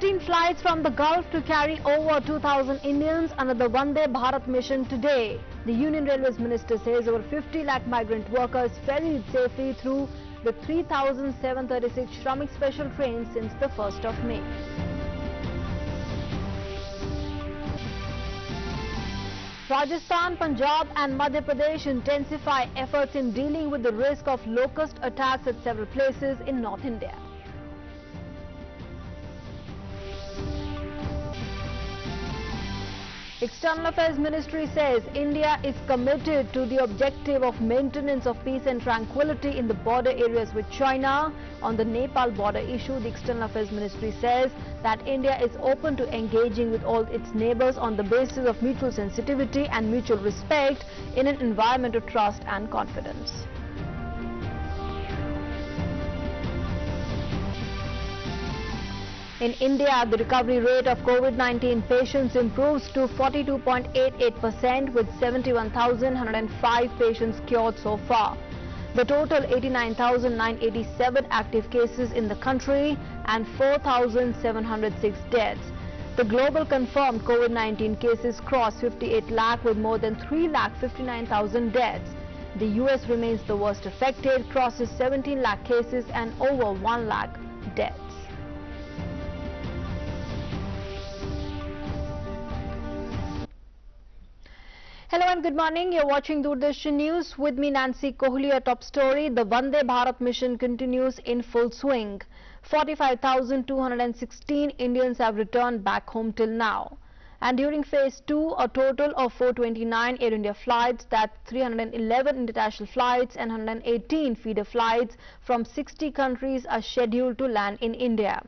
15 flights from the Gulf to carry over 2,000 Indians under the Vande Bharat Mission today. The Union Railways Minister says over 50 lakh migrant workers ferried safely through the 3,736 Shramik Special Trains since the 1st of May. Rajasthan, Punjab and Madhya Pradesh intensify efforts in dealing with the risk of locust attacks at several places in North India. External Affairs Ministry says India is committed to the objective of maintenance of peace and tranquility in the border areas with China. On the Nepal border issue, the External Affairs Ministry says that India is open to engaging with all its neighbors on the basis of mutual sensitivity and mutual respect in an environment of trust and confidence. In India, the recovery rate of COVID-19 patients improves to 42.88% with 71,105 patients cured so far. The total 89,987 active cases in the country and 4,706 deaths. The global confirmed COVID-19 cases crossed 58 lakh with more than 3,59,000 deaths. The US remains the worst affected, crosses 17 lakh cases and over 1 lakh deaths. Hello and good morning. You're watching Doordarshan News. With me, Nancy Kohli. A top story. The Vande Bharat Mission continues in full swing. 45,216 Indians have returned back home till now. And during phase 2, a total of 429 Air India flights, that's 311 international flights and 118 feeder flights from 60 countries are scheduled to land in India.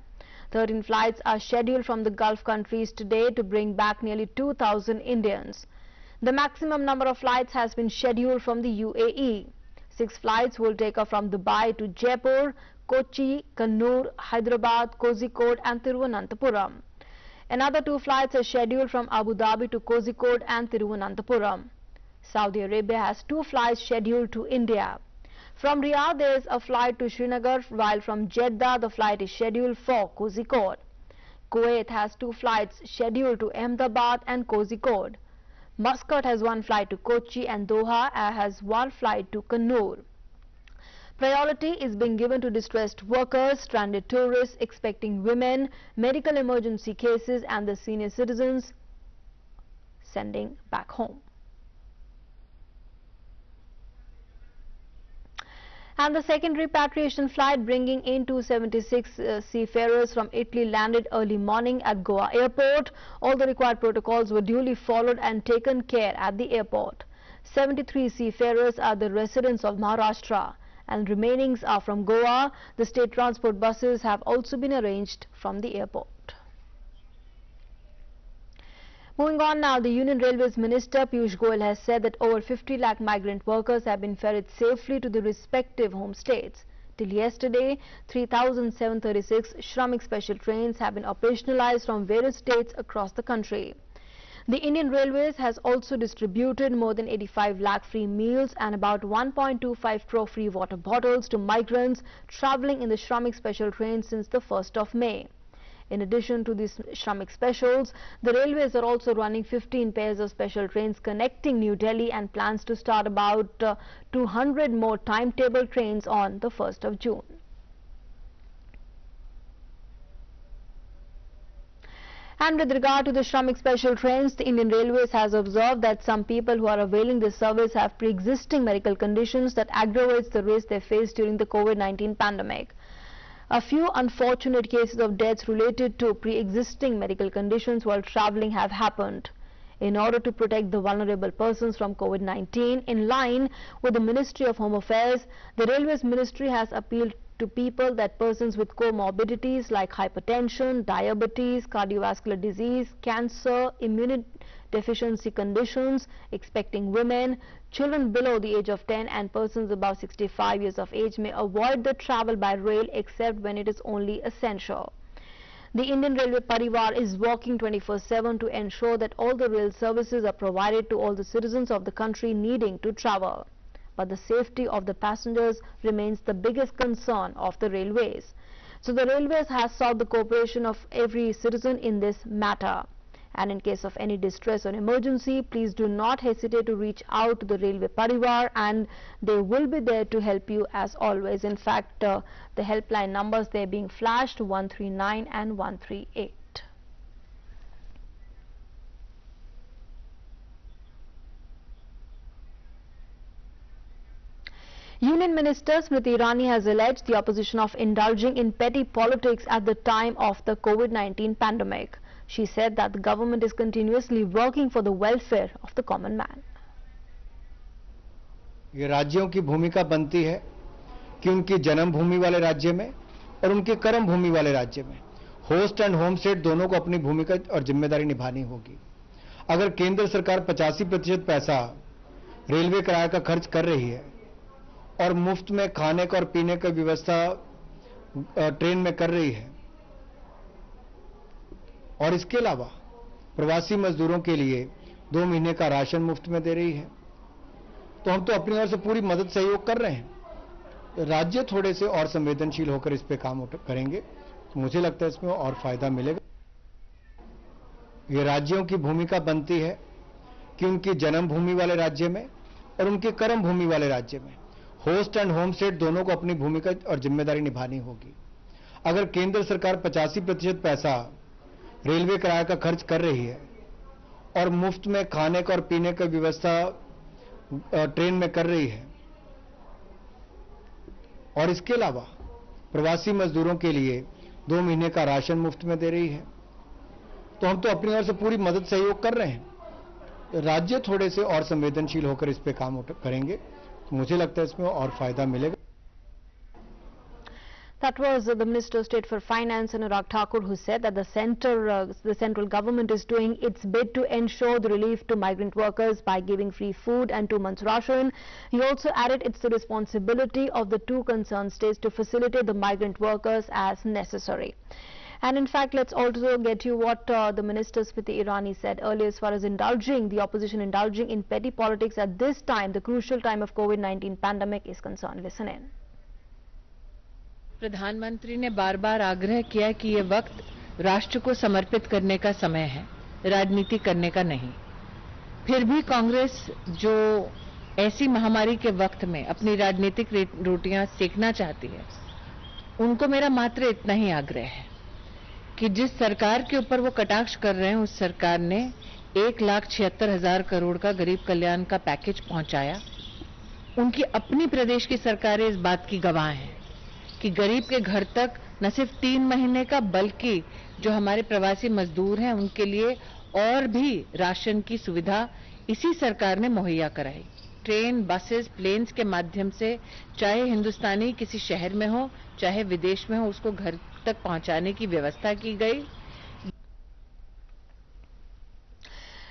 13 flights are scheduled from the Gulf countries today to bring back nearly 2,000 Indians. The maximum number of flights has been scheduled from the UAE. 6 flights will take off from Dubai to Jaipur, Kochi, Kannur, Hyderabad, Kozhikode and Thiruvananthapuram. Another 2 flights are scheduled from Abu Dhabi to Kozhikode and Thiruvananthapuram. Saudi Arabia has 2 flights scheduled to India. From Riyadh there is a flight to Srinagar, while from Jeddah the flight is scheduled for Kozhikode. Kuwait has 2 flights scheduled to Ahmedabad and Kozhikode. Muscat has 1 flight to Kochi and Doha has 1 flight to Kannur. Priority is being given to distressed workers, stranded tourists, expecting women, medical emergency cases and the senior citizens sending back home. And the second repatriation flight bringing in 276 seafarers from Italy landed early morning at Goa airport. All the required protocols were duly followed and taken care at the airport. 73 seafarers are the residents of Maharashtra and remainings are from Goa. The state transport buses have also been arranged from the airport. Moving on now, the Union Railways Minister Piyush Goyal has said that over 50 lakh migrant workers have been ferried safely to the respective home states. Till yesterday, 3,736 Shramik Special Trains have been operationalized from various states across the country. The Indian Railways has also distributed more than 85 lakh free meals and about 1.25 crore free water bottles to migrants travelling in the Shramik Special Trains since the 1st of May. In addition to these Shramik Specials, the railways are also running 15 pairs of special trains connecting New Delhi and plans to start about 200 more timetable trains on the 1st of June. And with regard to the Shramik Special Trains, the Indian Railways has observed that some people who are availing this service have pre-existing medical conditions that aggravates the risk they face during the COVID-19 pandemic. A few unfortunate cases of deaths related to pre-existing medical conditions while travelling have happened. In order to protect the vulnerable persons from COVID-19, in line with the Ministry of Home Affairs, the Railways Ministry has appealed to people that persons with co-morbidities like hypertension, diabetes, cardiovascular disease, cancer, immunodeficiency conditions, expecting women, children below the age of 10 and persons above 65 years of age may avoid the travel by rail except when it is only essential. The Indian Railway Parivar is working 24/7 to ensure that all the rail services are provided to all the citizens of the country needing to travel. But the safety of the passengers remains the biggest concern of the railways. So the Railways has sought the cooperation of every citizen in this matter. And in case of any distress or emergency, please do not hesitate to reach out to the Railway Parivar, and they will be there to help you as always. In fact, the helpline numbers they are being flashed, 139 and 138. Union Minister Smriti Irani has alleged the opposition of indulging in petty politics at the time of the COVID-19 pandemic. She said that the government is continuously working for the welfare of the common man. ये राज्यों की भूमिका बनती है कि उनकी जन्म भूमि वाले राज्य में और उनके कर्म भूमि वाले राज्य में होस्ट एंड होम स्टेट दोनों को अपनी भूमिका और जिम्मेदारी निभानी होगी। अगर केंद्र सरकार 85% पैसा रेलवे किराए का खर्च कर रही है और मुफ्त में खाने का और पीने का व्यवस्था ट्रेन में कर रही है और इसके अलावा प्रवासी मजदूरों के लिए 2 महीने का राशन मुफ्त में दे रही है, तो हम तो अपनी ओर से पूरी मदद सहयोग कर रहे हैं। राज्य थोड़े से और संवेदनशील होकर इस पे काम करेंगे तो मुझे लगता है इसमें और फायदा मिलेगा। ये राज्यों की भूमिका बनती है कि उनकी जन्म भूमि वाले राज्य में और उनके कर्म भूमि वाले राज्य में होस्ट एंड होम स्टेट दोनों को अपनी भूमिका और जिम्मेदारी निभानी होगी। अगर केंद्र सरकार 85% पैसा रेलवे किराए का खर्च कर रही है और मुफ्त में खाने का और पीने का व्यवस्था ट्रेन में कर रही है और इसके अलावा प्रवासी मजदूरों के लिए 2 महीने का राशन मुफ्त में दे रही है, तो हम तो अपनी ओर से पूरी मदद सहयोग कर रहे हैं। राज्य थोड़े से और संवेदनशील होकर इस पे काम करेंगे तो मुझे लगता है इसमें और फायदा मिलेगा। That was the Minister of State for Finance, Anurag Thakur, who said that the central government is doing its bit to ensure the relief to migrant workers by giving free food and 2 months ration. He also added it's the responsibility of the 2 concerned states to facilitate the migrant workers as necessary. And in fact, let's also get you what the Minister Smriti Irani said earlier as far as the opposition indulging in petty politics at this time, the crucial time of COVID-19 pandemic is concerned. Listen in. प्रधानमंत्री ने बार बार आग्रह किया कि ये वक्त राष्ट्र को समर्पित करने का समय है, राजनीति करने का नहीं। फिर भी कांग्रेस जो ऐसी महामारी के वक्त में अपनी राजनीतिक रोटियां सेकना चाहती है, उनको मेरा मात्र इतना ही आग्रह है कि जिस सरकार के ऊपर वो कटाक्ष कर रहे हैं, उस सरकार ने 1,76,000 करोड़ का गरीब कल्याण का पैकेज पहुंचाया। उनकी अपनी प्रदेश की सरकारें इस बात की गवाह हैं कि गरीब के घर तक न सिर्फ 3 महीने का, बल्कि जो हमारे प्रवासी मजदूर हैं उनके लिए और भी राशन की सुविधा इसी सरकार ने मुहैया कराई। ट्रेन, बसेस, प्लेन्स के माध्यम से चाहे हिंदुस्तानी किसी शहर में हो, चाहे विदेश में हो, उसको घर तक पहुंचाने की व्यवस्था की गई।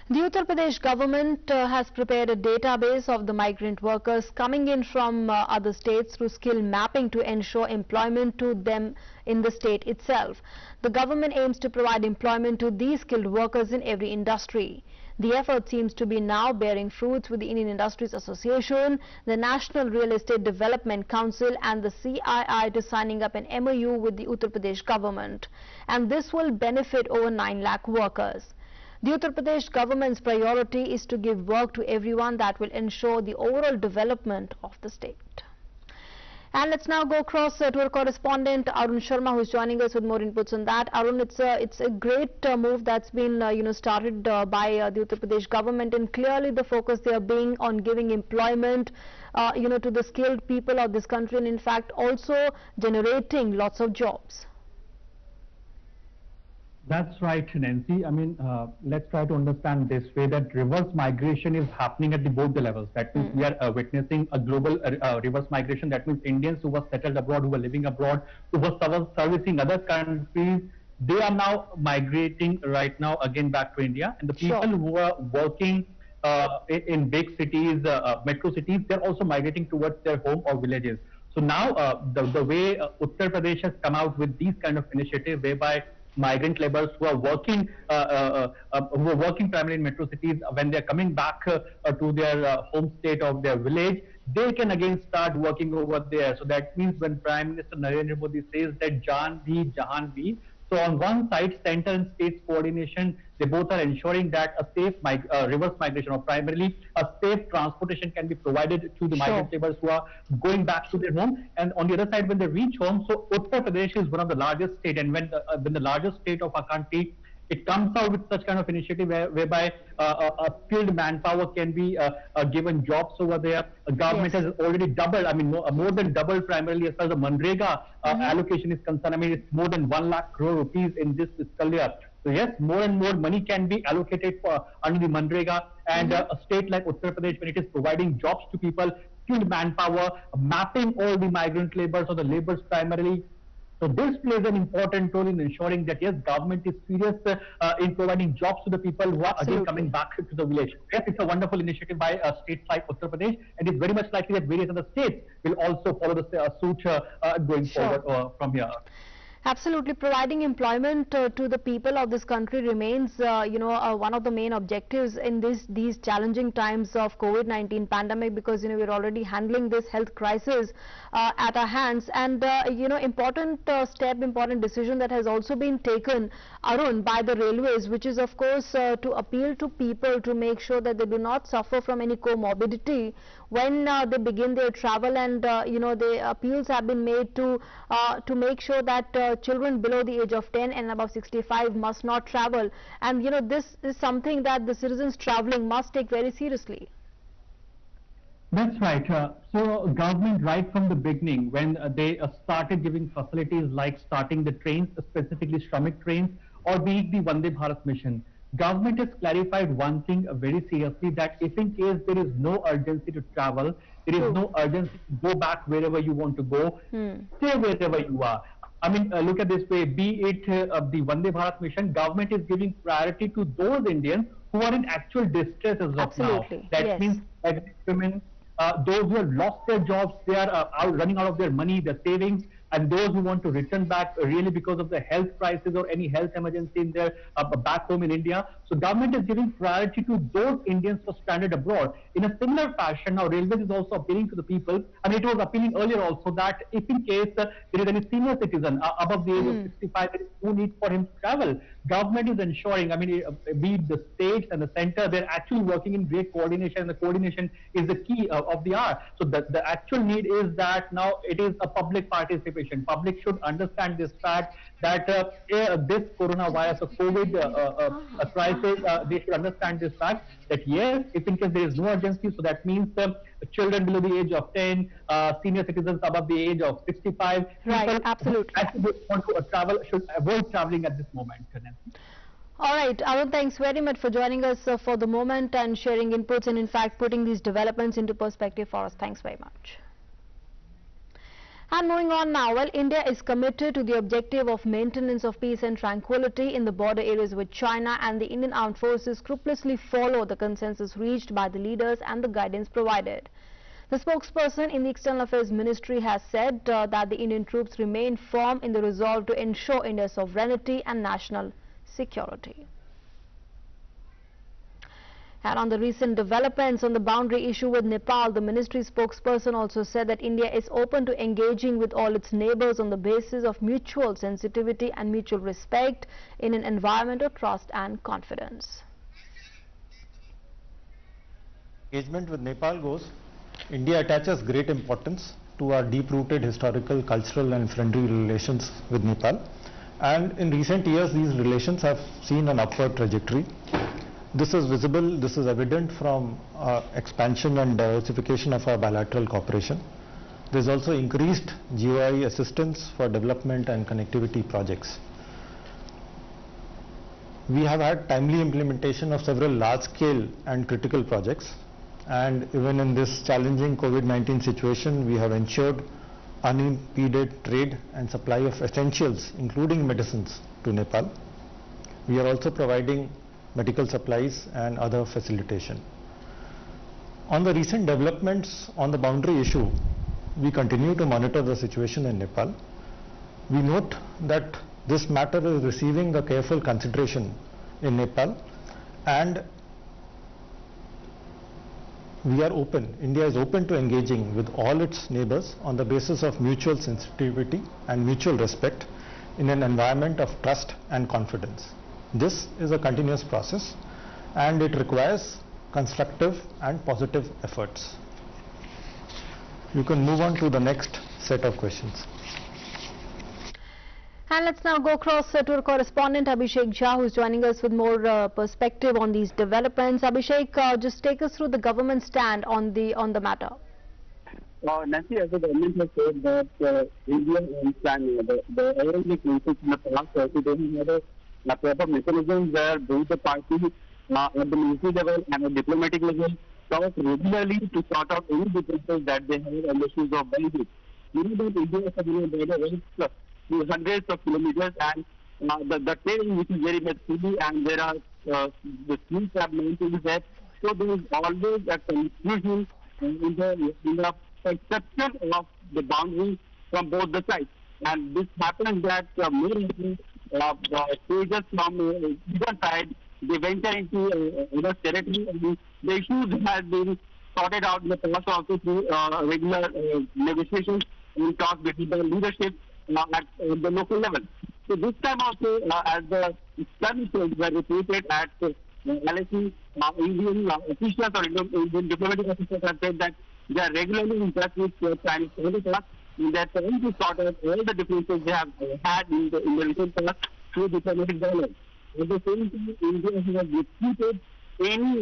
The Uttar Pradesh government has prepared a database of the migrant workers coming in from other states through skill mapping to ensure employment to them in the state itself. The government aims to provide employment to these skilled workers in every industry. The effort seems to be now bearing fruits with the Indian Industries Association, the National Real Estate Development Council and the CII to signing up an MOU with the Uttar Pradesh government. And this will benefit over 9 lakh workers. The Uttar Pradesh government's priority is to give work to everyone that will ensure the overall development of the state. And let's now go across to our correspondent Arun Sharma, who is joining us with more inputs on that. Arun, it's a great move that's been started by the Uttar Pradesh government, and clearly the focus there being on giving employment to the skilled people of this country, and in fact also generating lots of jobs. That's right, Nancy. I mean, let's try to understand this way that reverse migration is happening at both the levels. That means we are witnessing a global reverse migration. That means Indians who were settled abroad, who were living abroad, who were servicing other countries, they are now migrating right now again back to India. And the people who are working in big cities, metro cities, they're also migrating towards their home or villages. So now the way Uttar Pradesh has come out with these kind of initiatives whereby migrant laborers who are working primarily in metro cities, when they are coming back to their home state of their village, they can again start working over there. So that means when Prime Minister Narendra Modi says that Jaan bhi, Jahan bhi, so on one side, center and states coordination, they both are ensuring that a safe reverse migration, or primarily a safe transportation, can be provided to the migrant laborers who are going back to their home. And on the other side, when they reach home, so Uttar Pradesh is one of the largest states, and when the largest state of our country, it comes out with such kind of initiative whereby a skilled manpower can be given jobs over there. Government has already doubled, I mean, more than doubled primarily as far as the Manrega allocation is concerned. I mean, it's more than 1 lakh crore rupees in this fiscal year. So yes, more and more money can be allocated for under the Manrega, and a state like Uttar Pradesh, when it is providing jobs to people, skilled manpower, mapping all the migrant laborers or the laborers primarily. So this plays an important role in ensuring that yes, government is serious in providing jobs to the people who are again coming back to the village. Yes, it's a wonderful initiative by states like Uttar Pradesh, and it's very much likely that various other states will also follow the suit going forward from here. Absolutely. Providing employment to the people of this country remains, one of the main objectives in these challenging times of COVID-19 pandemic, because, we're already handling this health crisis at our hands. And, important important decision that has also been taken, Arun, by the railways, which is, of course, to appeal to people to make sure that they do not suffer from any comorbidity when they begin their travel. And, the appeals have been made to make sure that children below the age of 10 and above 65 must not travel. And this is something that the citizens traveling must take very seriously. That's right. So government right from the beginning, when they started giving facilities like starting the trains, specifically Shramik trains, or be it the Vande Bharat Mission, government has clarified one thing very seriously, that if in case there is no urgency to travel, there is no urgency to go back wherever you want to go, stay wherever you are. I mean, look at this way, be it the Vande Bharat Mission, government is giving priority to those Indians who are in actual distress as of now. That means women, those who have lost their jobs, they are running out of their money, their savings, and those who want to return back really because of the health crisis or any health emergency in their back home in India. So government is giving priority to those Indians who are stranded abroad. In a similar fashion, now Railways is also appealing to the people, and it was appealing earlier also, that if in case there is any senior citizen above the age of 65, there is no need for him to travel. Government is ensuring, I mean, be it the states and the center, they're actually working in great coordination, and the coordination is the key of the hour. So the actual need is that now it is a public participation. Public should understand this fact that this coronavirus or COVID crisis, they should understand this fact that yes, if in case there is no urgency, so that means children below the age of 10, senior citizens above the age of 65, right, absolutely, who want to travel should avoid traveling at this moment. All right, Arun, thanks very much for joining us for the moment and sharing inputs, and in fact putting these developments into perspective for us. Thanks very much. And moving on now, well, India is committed to the objective of maintenance of peace and tranquility in the border areas with China, and the Indian Armed Forces scrupulously follow the consensus reached by the leaders and the guidance provided. The spokesperson in the External Affairs Ministry has said that the Indian troops remain firm in the resolve to ensure India's sovereignty and national security. And on the recent developments on the boundary issue with Nepal, the ministry spokesperson also said that India is open to engaging with all its neighbors on the basis of mutual sensitivity and mutual respect in an environment of trust and confidence. Engagement with Nepal goes, India attaches great importance to our deep-rooted historical, cultural and friendly relations with Nepal. And in recent years, these relations have seen an upward trajectory. This is visible, this is evident from expansion and diversification of our bilateral cooperation. There is also increased GOI assistance for development and connectivity projects. We have had timely implementation of several large-scale and critical projects, and even in this challenging COVID-19 situation, we have ensured unimpeded trade and supply of essentials, including medicines, to Nepal. We are also providing medical supplies and other facilitation. On the recent developments on the boundary issue, we continue to monitor the situation in Nepal. We note that this matter is receiving a careful consideration in Nepal, and we are open, India is open to engaging with all its neighbors on the basis of mutual sensitivity and mutual respect in an environment of trust and confidence. This is a continuous process and it requires constructive and positive efforts. You can move on to the next set of questions. And let's now go across to our correspondent Abhishek Jha, who is joining us with more perspective on these developments. Abhishek, just take us through the government stand on the matter. Nancy, as the government has said that India and China, the Arabic countries in the past also don't have a proper mechanism where both the parties at the military level and at diplomatic level talk regularly to sort out any differences that they have on the issues of benefits. You know that India has a border hundreds of kilometers, and the terrain which is very much hilly, and there are the streets have mountains there, so there is always a confusion in the perception of the boundary from both the sides, and this happens that more often soldiers from either side they venture into other territory, and the issues have been sorted out in the past also through regular negotiations and talks between the leadership at the local level. So this time also, as the skirmishes were reported at LSE, Indian officials or Indian diplomatic officials have said that they are regularly in touch with Chinese counterparts, and they are trying to sort out all the differences they have had in the recent past through diplomatic dialogue. At the same time, India has refuted any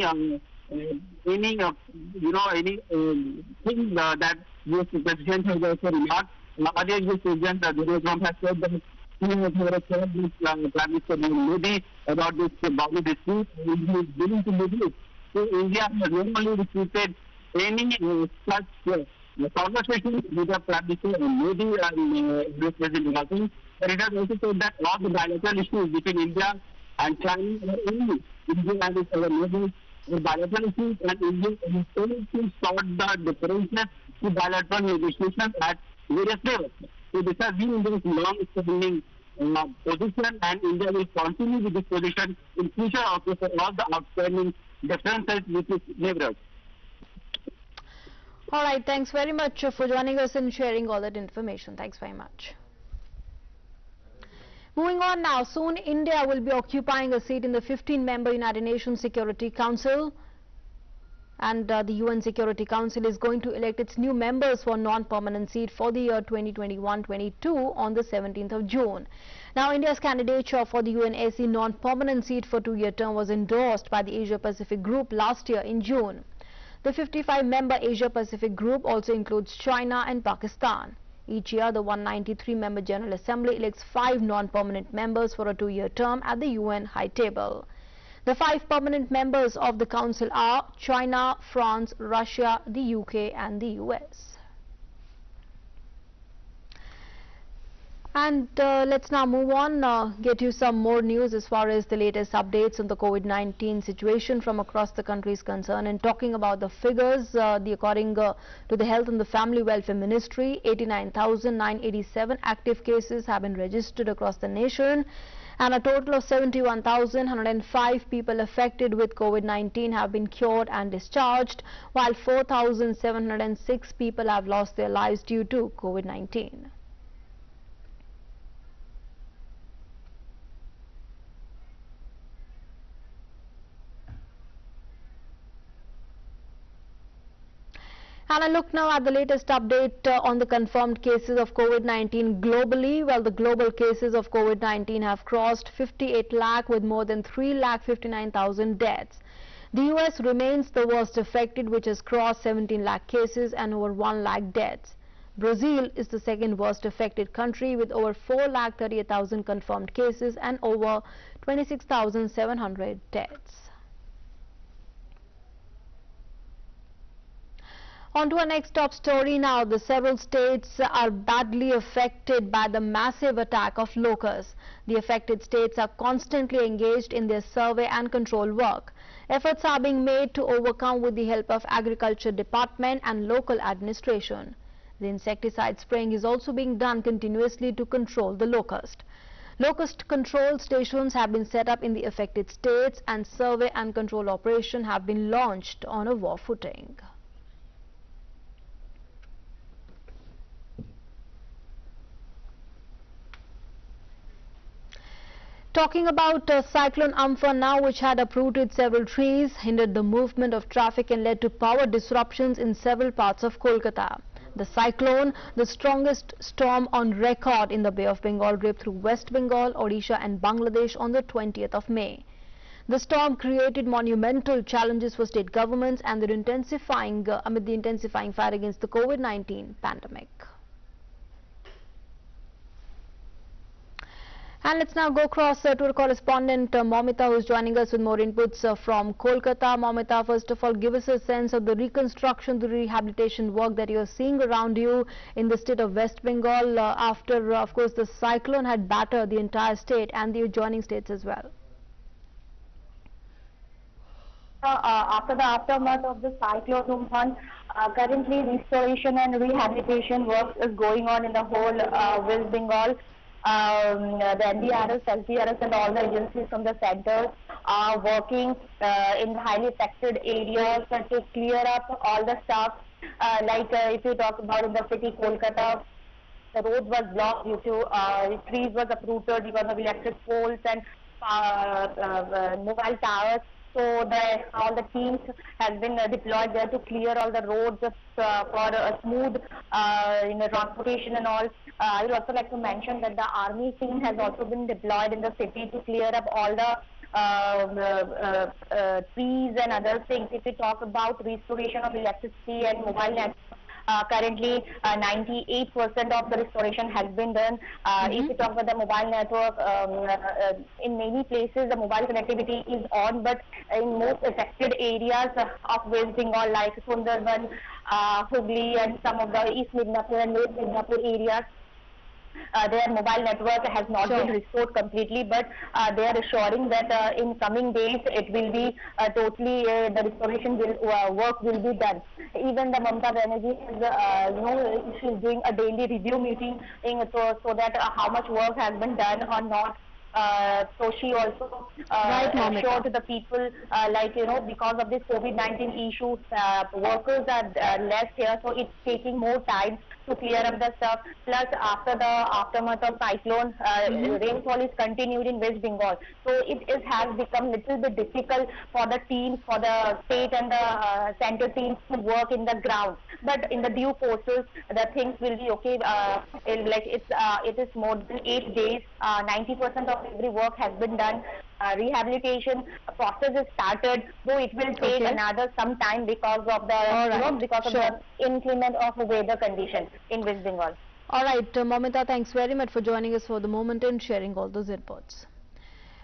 thing that US President has also remarked. Earlier, US President Donald Trump has said that he has had a chat with Prime Minister Modi about this boundary dispute, and he is willing to mediate. So India has not only refuted any such conversations with the Prime Minister Modi and US President Biden, but it has also said that all the bilateral issues between India and China are only India and its other neighbors are bilateral issues, and India is able to sort the differences to bilateral negotiations at various levels. So this has been India's long-standing position, and India will continue with this position in future also for all the outstanding differences with its neighbors. All right, thanks very much for joining us and sharing all that information. Thanks very much. Moving on now, soon India will be occupying a seat in the 15-member United Nations Security Council, and the UN Security Council is going to elect its new members for non-permanent seat for the year 2021-22 on the 17th of June. Now, India's candidature for the UNSC non-permanent seat for 2-year term was endorsed by the Asia-Pacific Group last year in June. The 55-member Asia-Pacific Group also includes China and Pakistan. Each year, the 193-member General Assembly elects 5 non-permanent members for a 2-year term at the UN High Table. The 5 permanent members of the Council are China, France, Russia, the UK and the US. And let's now move on, get you some more news as far as the latest updates on the COVID-19 situation from across the country is concerned. And talking about the figures, according to the Health and the Family Welfare Ministry, 89,987 active cases have been registered across the nation, and a total of 71,105 people affected with COVID-19 have been cured and discharged, while 4,706 people have lost their lives due to COVID-19. And a look now at the latest update on the confirmed cases of COVID-19 globally. Well, the global cases of COVID-19 have crossed 58 lakh with more than 3,59,000 deaths. The US remains the worst affected, which has crossed 17 lakh cases and over 1 lakh deaths. Brazil is the second worst affected country with over 4,38,000 confirmed cases and over 26,700 deaths. On to our next top story now. The several states are badly affected by the massive attack of locusts. The affected states are constantly engaged in their survey and control work. Efforts are being made to overcome with the help of Agriculture Department and local administration. The insecticide spraying is also being done continuously to control the locust. Locust control stations have been set up in the affected states, and survey and control operation have been launched on a war footing. Talking about Cyclone Amphan now, which had uprooted several trees, hindered the movement of traffic and led to power disruptions in several parts of Kolkata. The cyclone, the strongest storm on record in the Bay of Bengal, ripped through West Bengal, Odisha and Bangladesh on the 20th of May. The storm created monumental challenges for state governments and amid the intensifying fight against the COVID-19 pandemic. And let's now go across to our correspondent Momita, who is joining us with more inputs from Kolkata. Momita, first of all, give us a sense of the reconstruction, the rehabilitation work that you are seeing around you in the state of West Bengal after, of course, the cyclone had battered the entire state and the adjoining states as well. After the aftermath of the cyclone Amphan, currently restoration and rehabilitation work is going on in the whole West Bengal. The NDRS, SDRS and all the agencies from the center are working in highly affected areas to clear up all the stuff. If you talk about in the city Kolkata, the road was blocked due to trees was uprooted because of electric poles and mobile towers. So all the teams have been deployed there to clear all the roads for a smooth transportation and all. I would also like to mention that the army team has also been deployed in the city to clear up all the trees and other things. If we talk about restoration of electricity and mobile network, currently 98% of the restoration has been done. If we talk about the mobile network, in many places the mobile connectivity is on, but in most affected areas of West Bengal like Sundarban, Hooghly and some of the East Midnapur and West Midnapur areas, their mobile network has not been restored completely, but they are assuring that in coming days it will be totally the restoration work will be done. Even the Mamata Banerjee is she's doing a daily review meeting so that how much work has been done or not. So she also assured to the people because of this COVID-19 issue, workers are less here, so it's taking more time to clear up the stuff. Plus, after the aftermath of cyclone, rainfall is continued in West Bengal. So it has become little bit difficult for the teams, for the state and the center teams to work in the ground. But in the due courses, the things will be okay. It is more than 8 days. 90% of every work has been done. Rehabilitation process is started, though it will take another some time because of the the increment of the weather condition in West Bengal. All right, Momita, thanks very much for joining us for the moment and sharing all those inputs.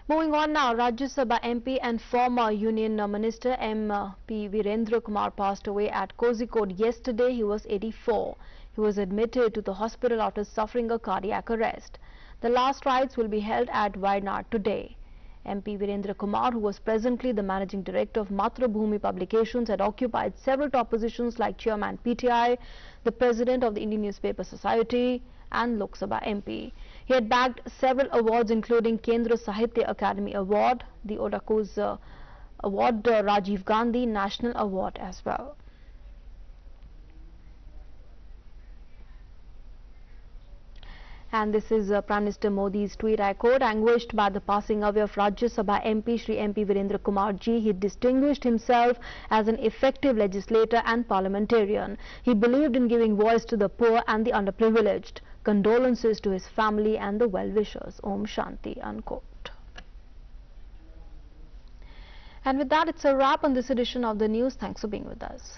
Moving on now, Rajya Sabha MP and former Union Minister M.P. Virendra Kumar passed away at Kozhikode yesterday. He was 84. He was admitted to the hospital after suffering a cardiac arrest. The last rites will be held at Wayanad today. MP Virendra Kumar, who was presently the Managing Director of Matrabhumi Publications, had occupied several top positions like Chairman PTI, the President of the Indian Newspaper Society and Lok Sabha MP. He had bagged several awards including Kendra Sahitya Academy Award, the Odakuz Award, Rajiv Gandhi National Award as well. And this is Prime Minister Modi's tweet. I quote, anguished by the passing away of Rajya Sabha MP Shri MP Virendra Kumar ji, he distinguished himself as an effective legislator and parliamentarian. He believed in giving voice to the poor and the underprivileged. Condolences to his family and the well-wishers. Om Shanti, unquote. And with that, it's a wrap on this edition of the news. Thanks for being with us.